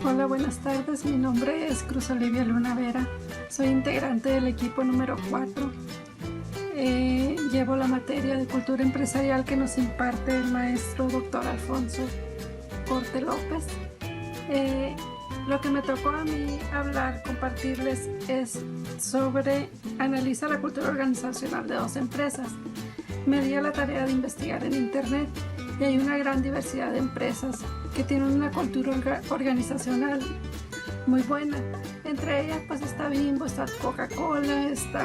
Hola, buenas tardes. Mi nombre es Cruz Olivia Luna Vera. Soy integrante del equipo número 4. Llevo la materia de cultura empresarial que nos imparte el maestro Dr. Alfonso Corte López. Lo que me tocó a mí compartirles es sobre analiza la cultura organizacional de 2 empresas. Me di a la tarea de investigar en internet y hay una gran diversidad de empresas que tienen una cultura organizacional muy buena. Entre ellas pues está Bimbo, está Coca-Cola, está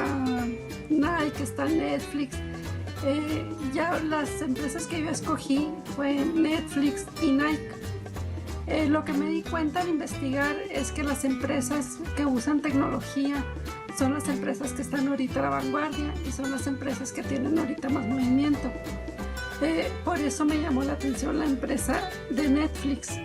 Nike, está Netflix. Ya las empresas que yo escogí fue Netflix y Nike. Lo que me di cuenta al investigar es que las empresas que usan tecnología son las empresas que están ahorita a la vanguardia y son las empresas que tienen ahorita más movimiento. Por eso me llamó la atención la empresa de Netflix.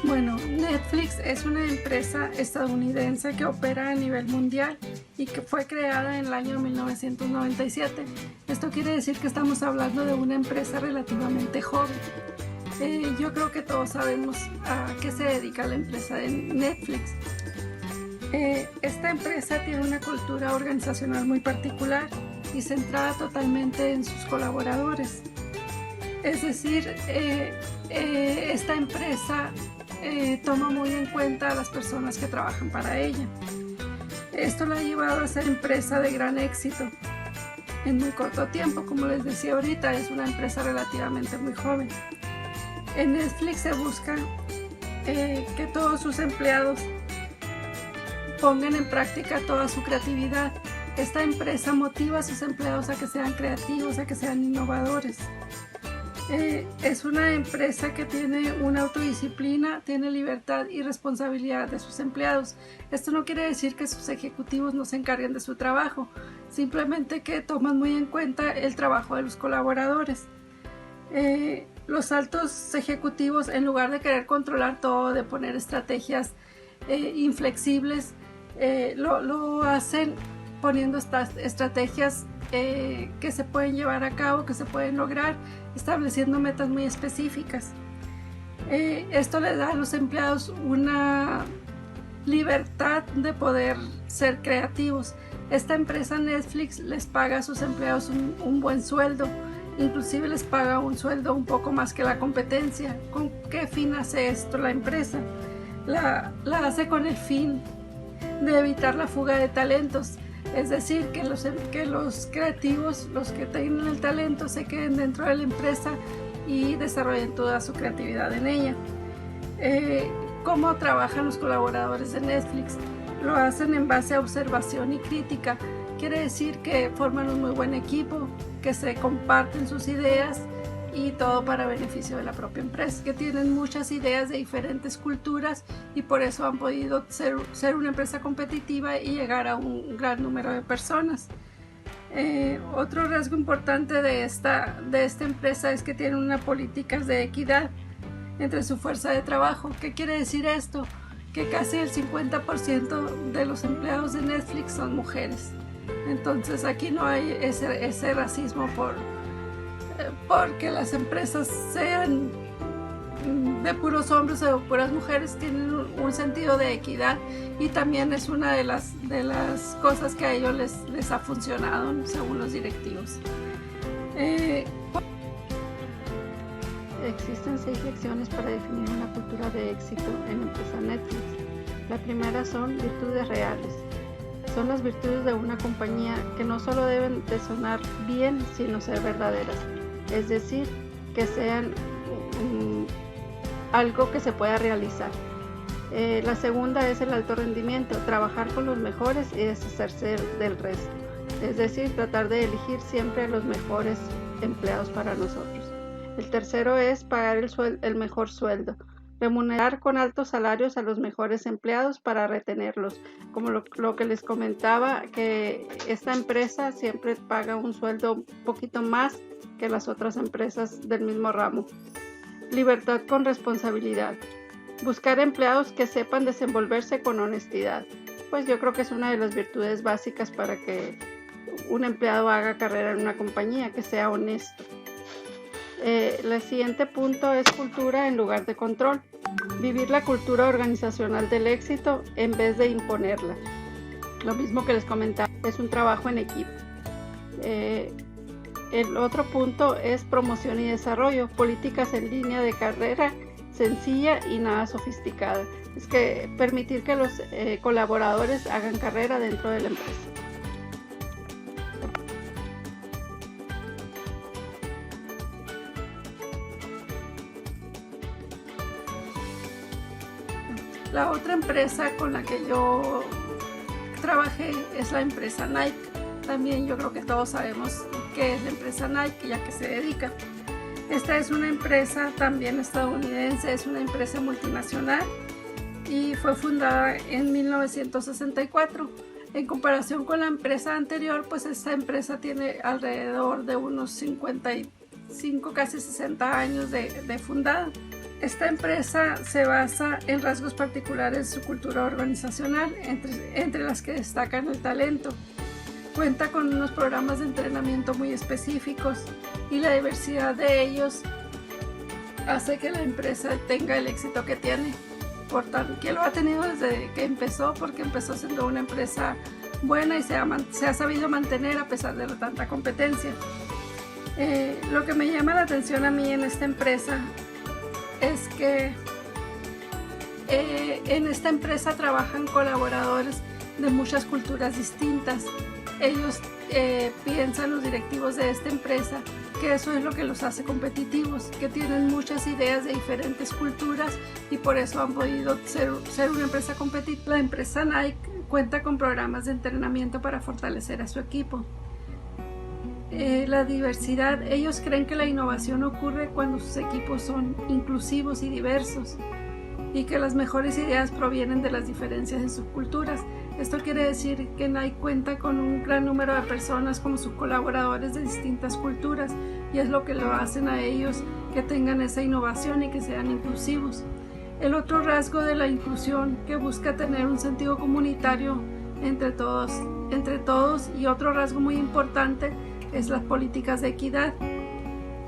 Bueno, Netflix es una empresa estadounidense que opera a nivel mundial y que fue creada en el año 1997. Esto quiere decir que estamos hablando de una empresa relativamente joven. Yo creo que todos sabemos a qué se dedica la empresa de Netflix. Esta empresa tiene una cultura organizacional muy particular y centrada totalmente en sus colaboradores. Es decir, esta empresa toma muy en cuenta a las personas que trabajan para ella. Esto la ha llevado a ser empresa de gran éxito en muy corto tiempo. Como les decía ahorita, es una empresa relativamente muy joven. En Netflix se busca que todos sus empleados pongan en práctica toda su creatividad. Esta empresa motiva a sus empleados a que sean creativos, a que sean innovadores. Es una empresa que tiene una autodisciplina, tiene libertad y responsabilidad de sus empleados. Esto no quiere decir que sus ejecutivos no se encarguen de su trabajo, simplemente que toman muy en cuenta el trabajo de los colaboradores. Los altos ejecutivos, en lugar de querer controlar todo, de poner estrategias inflexibles, lo hacen poniendo estas estrategias que se pueden llevar a cabo, que se pueden lograr, estableciendo metas muy específicas. Esto le da a los empleados una libertad de poder ser creativos. Esta empresa Netflix les paga a sus empleados un buen sueldo, inclusive les paga un sueldo un poco más que la competencia. ¿Con qué fin hace esto la empresa? La hace con el fin de evitar la fuga de talentos. Es decir, que los creativos, los que tienen el talento, se queden dentro de la empresa y desarrollen toda su creatividad en ella. ¿Cómo trabajan los colaboradores de Netflix? Lo hacen en base a observación y crítica. Quiere decir que forman un muy buen equipo, que se comparten sus ideas y todo para beneficio de la propia empresa, que tienen muchas ideas de diferentes culturas y por eso han podido ser una empresa competitiva y llegar a un gran número de personas. Otro rasgo importante de esta empresa es que tiene una política de equidad entre su fuerza de trabajo. ¿Qué quiere decir esto? Que casi el 50% de los empleados de Netflix son mujeres. Entonces aquí no hay ese racismo porque las empresas sean de puros hombres o de puras mujeres. Tienen un sentido de equidad y también es una de las cosas que a ellos les ha funcionado según los directivos. Existen 6 lecciones para definir una cultura de éxito en la empresa Netflix. La primera son virtudes reales. Son las virtudes de una compañía que no solo deben de sonar bien, sino ser verdaderas. Es decir, que sean algo que se pueda realizar. La segunda es el alto rendimiento, trabajar con los mejores y deshacerse del resto. Es decir, tratar de elegir siempre a los mejores empleados para nosotros. El tercero es pagar el mejor sueldo. remunerar con altos salarios a los mejores empleados para retenerlos. Como lo que les comentaba, que esta empresa siempre paga un sueldo un poquito más que las otras empresas del mismo ramo. Libertad con responsabilidad. Buscar empleados que sepan desenvolverse con honestidad. Pues yo creo que es una de las virtudes básicas para que un empleado haga carrera en una compañía, que sea honesto. El siguiente punto es cultura en lugar de control. Vivir la cultura organizacional del éxito en vez de imponerla. Lo mismo que les comentaba, es un trabajo en equipo. El otro punto es promoción y desarrollo. Políticas en línea de carrera sencilla y nada sofisticada. Es que permitir que los colaboradores hagan carrera dentro de la empresa. La otra empresa con la que yo trabajé es la empresa Nike. También yo creo que todos sabemos qué es la empresa Nike, ya que se dedica. Esta es una empresa también estadounidense, es una empresa multinacional y fue fundada en 1964. En comparación con la empresa anterior, pues esta empresa tiene alrededor de unos 55, casi 60 años de fundada. Esta empresa se basa en rasgos particulares de su cultura organizacional, entre las que destacan el talento. Cuenta con unos programas de entrenamiento muy específicos y la diversidad de ellos hace que la empresa tenga el éxito que tiene. Por tanto, que lo ha tenido desde que empezó, porque empezó siendo una empresa buena y se ha sabido mantener a pesar de tanta competencia. Lo que me llama la atención a mí en esta empresa es que en esta empresa trabajan colaboradores de muchas culturas distintas. Ellos piensan, los directivos de esta empresa, que eso es lo que los hace competitivos, que tienen muchas ideas de diferentes culturas y por eso han podido ser una empresa competitiva. La empresa Nike cuenta con programas de entrenamiento para fortalecer a su equipo. La diversidad, ellos creen que la innovación ocurre cuando sus equipos son inclusivos y diversos y que las mejores ideas provienen de las diferencias en sus culturas. Esto quiere decir que Nike cuenta con un gran número de personas como sus colaboradores de distintas culturas y es lo que lo hacen a ellos que tengan esa innovación y que sean inclusivos. El otro rasgo de la inclusión, que busca tener un sentido comunitario entre todos, y otro rasgo muy importante es las políticas de equidad.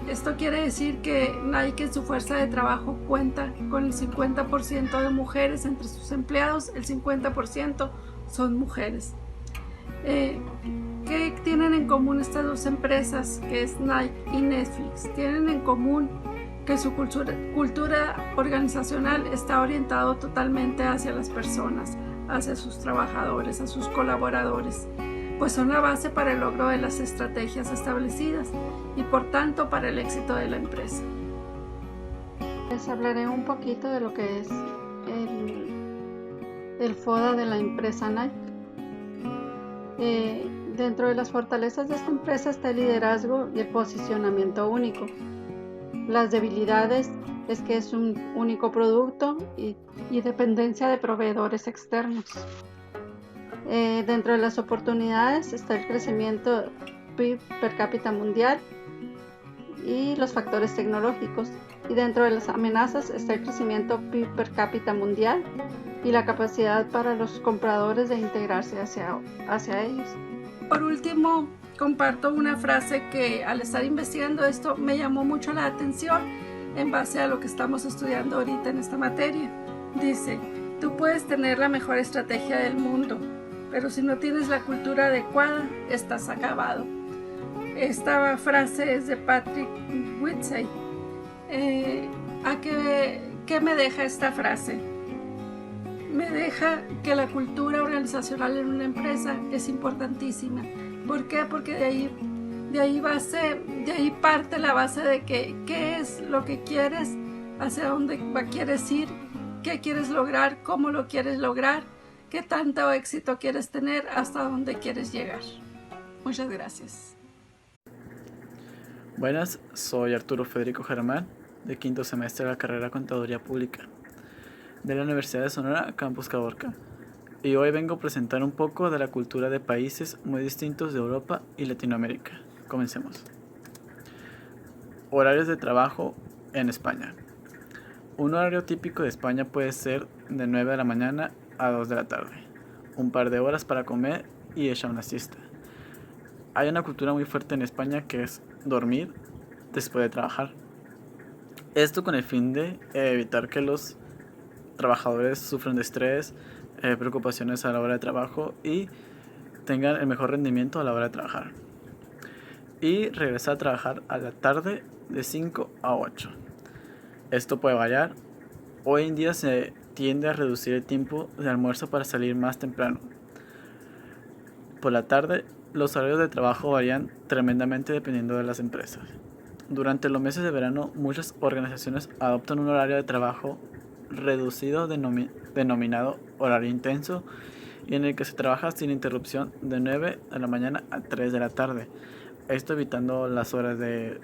Esto quiere decir que Nike en su fuerza de trabajo cuenta con el 50% de mujeres entre sus empleados, el 50% son mujeres. ¿Qué tienen en común estas dos empresas, que es Nike y Netflix? Tienen en común que su cultura organizacional está orientado totalmente hacia las personas, hacia sus trabajadores, a sus colaboradores, pues son la base para el logro de las estrategias establecidas y por tanto para el éxito de la empresa. Les hablaré un poquito de lo que es el FODA de la empresa Nike. Dentro de las fortalezas de esta empresa está el liderazgo y el posicionamiento único. Las debilidades es que es un único producto y dependencia de proveedores externos. Dentro de las oportunidades está el crecimiento PIB per cápita mundial y los factores tecnológicos. Y dentro de las amenazas está el crecimiento PIB per cápita mundial y la capacidad para los compradores de integrarse hacia ellos. Por último, comparto una frase que al estar investigando esto me llamó mucho la atención en base a lo que estamos estudiando ahorita en esta materia. Dice: tú puedes tener la mejor estrategia del mundo, pero si no tienes la cultura adecuada, estás acabado. Esta frase es de Patrick Whitsey. ¿Qué me deja esta frase? Me deja que la cultura organizacional en una empresa es importantísima. ¿Por qué? Porque de ahí parte la base de qué es lo que quieres, hacia dónde quieres ir, qué quieres lograr, cómo lo quieres lograr, qué tanto éxito quieres tener, hasta dónde quieres llegar. Muchas gracias. Buenas, soy Arturo Federico Germán, de quinto semestre de la carrera Contaduría Pública. de la Universidad de Sonora, Campus Caborca, y hoy vengo a presentar un poco de la cultura de países muy distintos de Europa y Latinoamérica. Comencemos. Horarios de trabajo en España. Un horario típico de España puede ser de 9 de la mañana a 2 de la tarde, un par de horas para comer y echar una siesta. Hay una cultura muy fuerte en España que es dormir después de trabajar. Esto con el fin de evitar que los trabajadores sufran de estrés, preocupaciones a la hora de trabajo y tengan el mejor rendimiento a la hora de trabajar. Y regresar a trabajar a la tarde de 5 a 8. Esto puede variar. Hoy en día se tiende a reducir el tiempo de almuerzo para salir más temprano. Por la tarde, los horarios de trabajo varían tremendamente dependiendo de las empresas. Durante los meses de verano, muchas organizaciones adoptan un horario de trabajo reducido denominado horario intenso, y en el que se trabaja sin interrupción de 9 de la mañana a 3 de la tarde. Esto evitando las horas de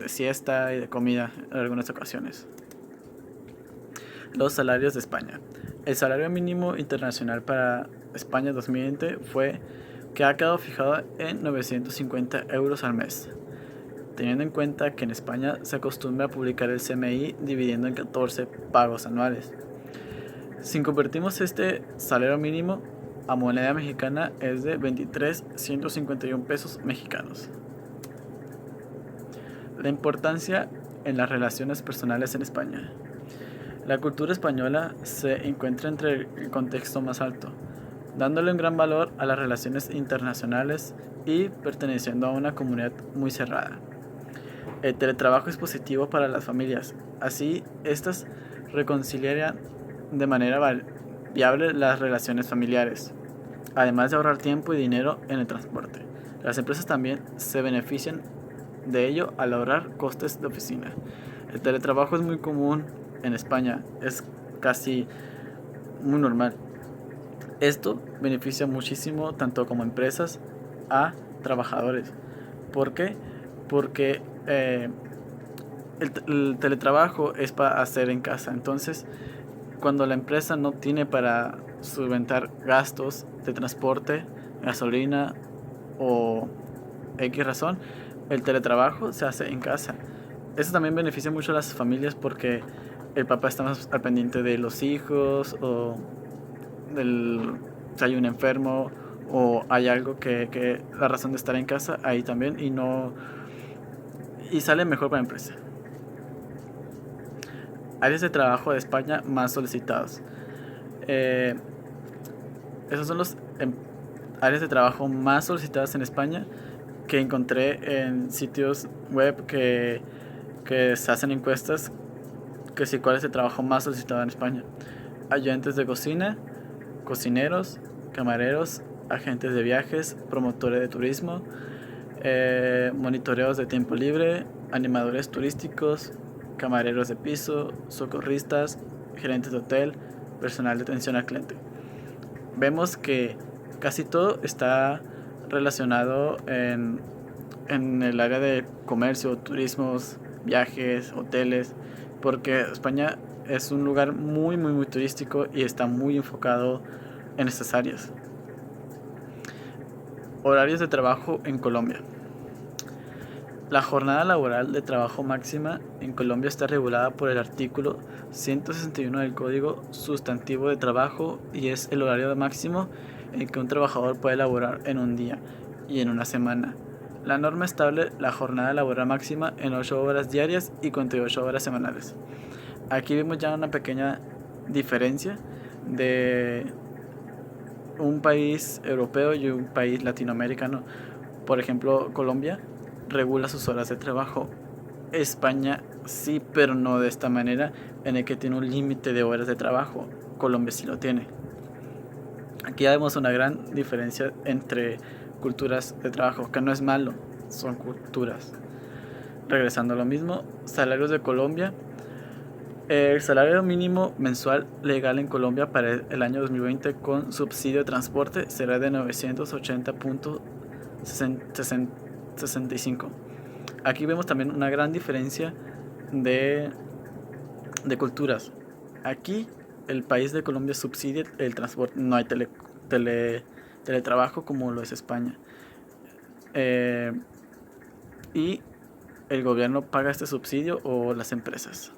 siesta y de comida en algunas ocasiones. Los salarios de España. El salario mínimo internacional para España 2020 que ha quedado fijado en 950 euros al mes, teniendo en cuenta que en España se acostumbra a publicar el CMI dividiendo en 14 pagos anuales. Si convertimos este salario mínimo a moneda mexicana, es de 23,151 pesos mexicanos. La importancia en las relaciones personales en España. La cultura española se encuentra entre el contexto más alto, dándole un gran valor a las relaciones internacionales y perteneciendo a una comunidad muy cerrada. El teletrabajo es positivo para las familias, así estas reconciliarían de manera viable las relaciones familiares, además de ahorrar tiempo y dinero en el transporte. Las empresas también se benefician de ello al ahorrar costes de oficina. El teletrabajo es muy común en España, es casi muy normal. Esto beneficia muchísimo tanto como empresas a trabajadores. ¿Por qué? Porque el teletrabajo es para hacer en casa. Entonces, cuando la empresa no tiene para solventar gastos de transporte, gasolina o X razón, el teletrabajo se hace en casa. Eso también beneficia mucho a las familias porque el papá está más al pendiente de los hijos o si hay un enfermo o hay algo que la razón de estar en casa ahí también y sale mejor para la empresa. Áreas de trabajo de España más solicitados. Esos son los áreas de trabajo más solicitadas en España que encontré en sitios web que se hacen encuestas que si cuál es el trabajo más solicitado en España. Ayudantes de cocina, cocineros, camareros, agentes de viajes, promotores de turismo, monitoreos de tiempo libre, animadores turísticos, camareros de piso, socorristas, gerentes de hotel, personal de atención al cliente. Vemos que casi todo está relacionado en el área de comercio, turismos, viajes, hoteles, porque España es un lugar muy turístico y está muy enfocado en estas áreas. Horarios de trabajo en Colombia. La jornada laboral de trabajo máxima en Colombia está regulada por el artículo 161 del Código Sustantivo de Trabajo y es el horario máximo en que un trabajador puede laborar en un día y en una semana. La norma establece la jornada laboral máxima en 8 horas diarias y 48 horas semanales. Aquí vemos ya una pequeña diferencia de un país europeo y un país latinoamericano. Por ejemplo, Colombia regula sus horas de trabajo. España sí, pero no de esta manera, en el que tiene un límite de horas de trabajo. Colombia sí lo tiene. Aquí ya vemos una gran diferencia entre culturas de trabajo, que no es malo, son culturas. Regresando a lo mismo, salarios de Colombia. El salario mínimo mensual legal en Colombia para el año 2020 con subsidio de transporte será de 980.65. Aquí vemos también una gran diferencia de culturas. Aquí el país de Colombia subsidia el transporte, no hay teletrabajo como lo es España. Y el gobierno paga este subsidio o las empresas.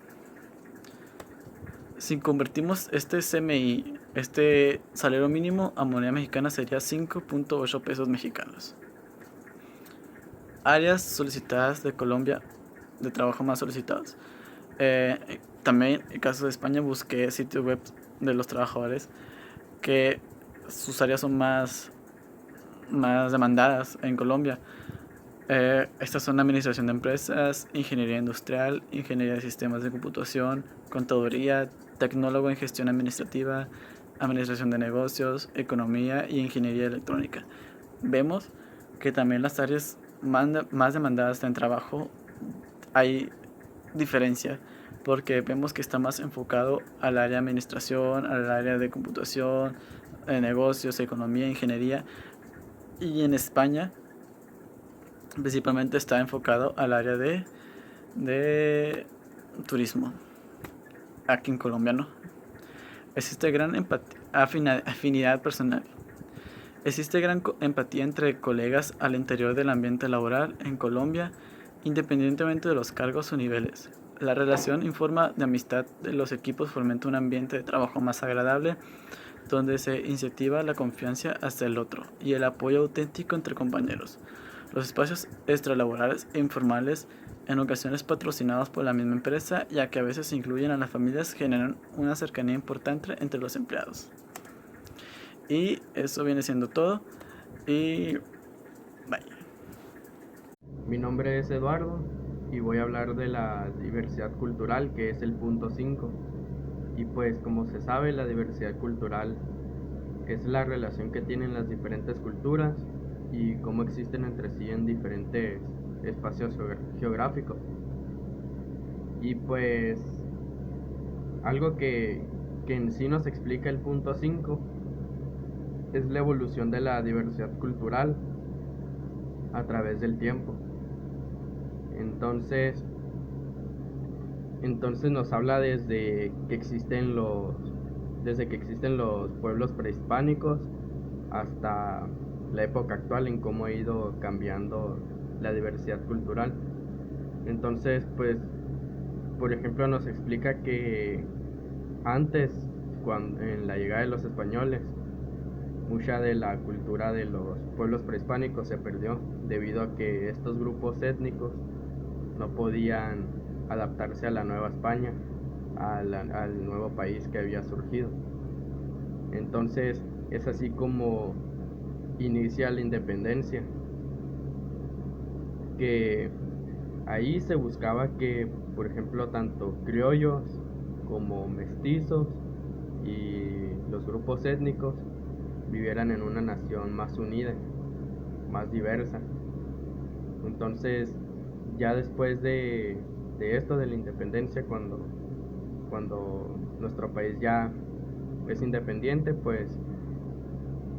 Si convertimos este CMI, este salario mínimo a moneda mexicana, sería 5.8 pesos mexicanos. Áreas solicitadas de Colombia, de trabajo más solicitados. También en el caso de España busqué sitios web de los trabajadores que sus áreas son más demandadas en Colombia. Estas son administración de empresas, ingeniería industrial, ingeniería de sistemas de computación, contaduría, tecnólogo en gestión administrativa, administración de negocios, economía y ingeniería electrónica. Vemos que también las áreas más demandadas en trabajo hay diferencia, porque vemos que está más enfocado al área de administración, al área de computación, negocios, economía, ingeniería, y en España principalmente está enfocado al área de turismo. Aquí en Colombia no. Existe gran afinidad personal. Existe gran empatía entre colegas al interior del ambiente laboral en Colombia, independientemente de los cargos o niveles. La relación informa de amistad de los equipos fomenta un ambiente de trabajo más agradable, donde se incentiva la confianza hacia el otro y el apoyo auténtico entre compañeros. Los espacios extralaborales e informales, en ocasiones patrocinados por la misma empresa, ya que a veces incluyen a las familias, generan una cercanía importante entre los empleados. Y eso viene siendo todo. Y bye. Mi nombre es Eduardo y voy a hablar de la diversidad cultural, que es el punto 5. Y pues como se sabe, la diversidad cultural es la relación que tienen las diferentes culturas y cómo existen entre sí en diferentes espacios geográficos. Y pues algo que en sí nos explica el punto 5 es la evolución de la diversidad cultural a través del tiempo. Entonces nos habla desde que existen los pueblos prehispánicos hasta la época actual, en cómo ha ido cambiando la diversidad cultural. Entonces, pues, por ejemplo, nos explica que antes, en la llegada de los españoles, mucha de la cultura de los pueblos prehispánicos se perdió debido a que estos grupos étnicos no podían adaptarse a la nueva España, al nuevo país que había surgido. Entonces es así como inicia la independencia, que ahí se buscaba que, por ejemplo, tanto criollos como mestizos y los grupos étnicos vivieran en una nación más unida, más diversa. Entonces, ya después de esto, de la independencia, cuando nuestro país ya es independiente, pues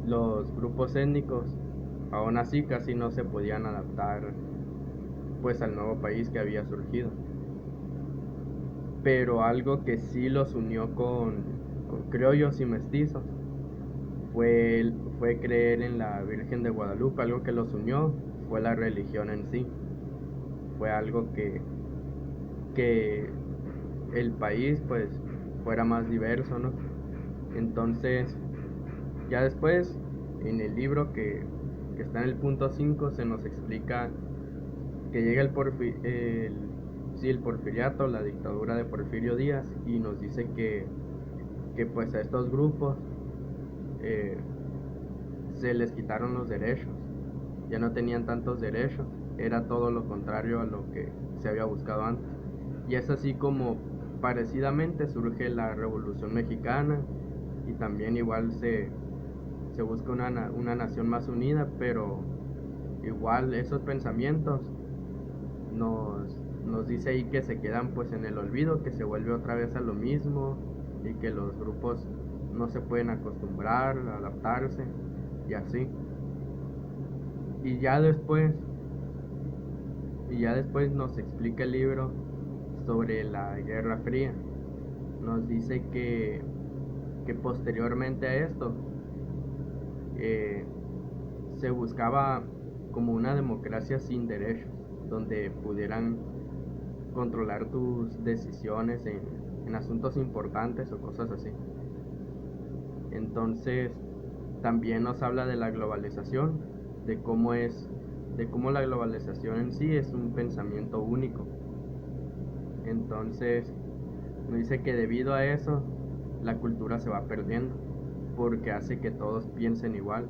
los grupos étnicos aún así casi no se podían adaptar pues al nuevo país que había surgido. Pero algo que sí los unió con criollos y mestizos fue creer en la Virgen de Guadalupe. Algo que los unió fue la religión en sí. Fue algo que el país pues fuera más diverso, ¿no? Entonces, ya después, en el libro que está en el punto 5, se nos explica que llega el porfiriato, la dictadura de Porfirio Díaz, y nos dice que pues a estos grupos se les quitaron los derechos, ya no tenían tantos derechos, era todo lo contrario a lo que se había buscado antes. Y es así como parecidamente surge la Revolución Mexicana, y también igual se busca una nación más unida, pero igual esos pensamientos nos dice ahí que se quedan pues en el olvido, que se vuelve otra vez a lo mismo y que los grupos no se pueden acostumbrar, adaptarse y así. Y ya después nos explica el libro sobre la Guerra Fría. Nos dice que que posteriormente a esto se buscaba como una democracia sin derechos, donde pudieran controlar tus decisiones en asuntos importantes o cosas así. Entonces, también nos habla de la globalización, de cómo la globalización en sí es un pensamiento único. Entonces, nos dice que debido a eso, la cultura se va perdiendo, porque hace que todos piensen igual,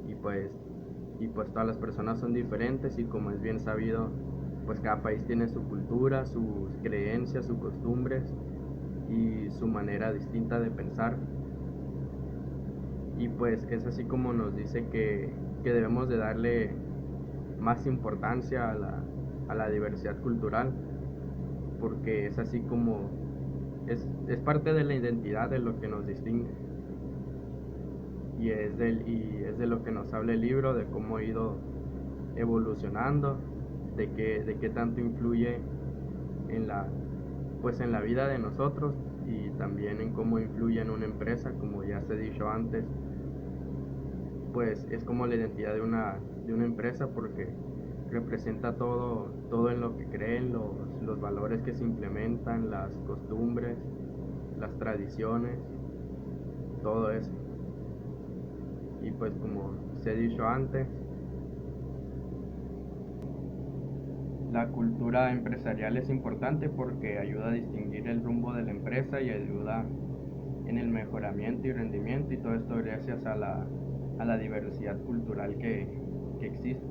y pues todas las personas son diferentes, y como es bien sabido, pues cada país tiene su cultura, sus creencias, sus costumbres y su manera distinta de pensar. Y pues es así como nos dice que debemos de darle más importancia a la diversidad cultural, porque es así como es parte de la identidad, de lo que nos distingue, y es de lo que nos habla el libro, de cómo ha ido evolucionando, de qué tanto influye en la vida de nosotros, y también en cómo influye en una empresa. Como ya se ha dicho antes, pues es como la identidad de una empresa, porque representa todo en lo que creen, los valores que se implementan, las costumbres, las tradiciones, todo eso. Y pues como se ha dicho antes, la cultura empresarial es importante porque ayuda a distinguir el rumbo de la empresa y ayuda en el mejoramiento y rendimiento, y todo esto gracias a la diversidad cultural que existe.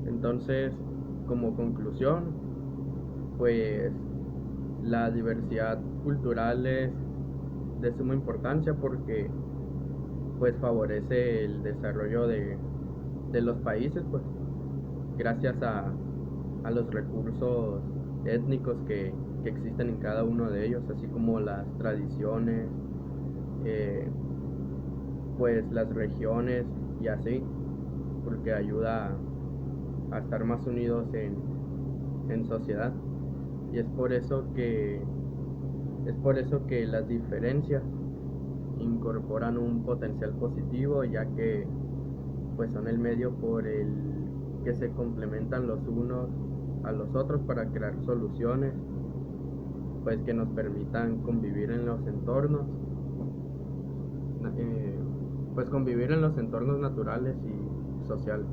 Entonces, como conclusión, pues la diversidad cultural es de suma importancia, porque pues favorece el desarrollo de los países, pues gracias a los recursos étnicos que existen en cada uno de ellos, así como las tradiciones, pues las regiones y así, porque ayuda a estar más unidos en sociedad. Y es por eso que las diferencias incorporan un potencial positivo, ya que pues son el medio por el que se complementan los unos a los otros para crear soluciones, pues que nos permitan convivir en los entornos naturales y sociales.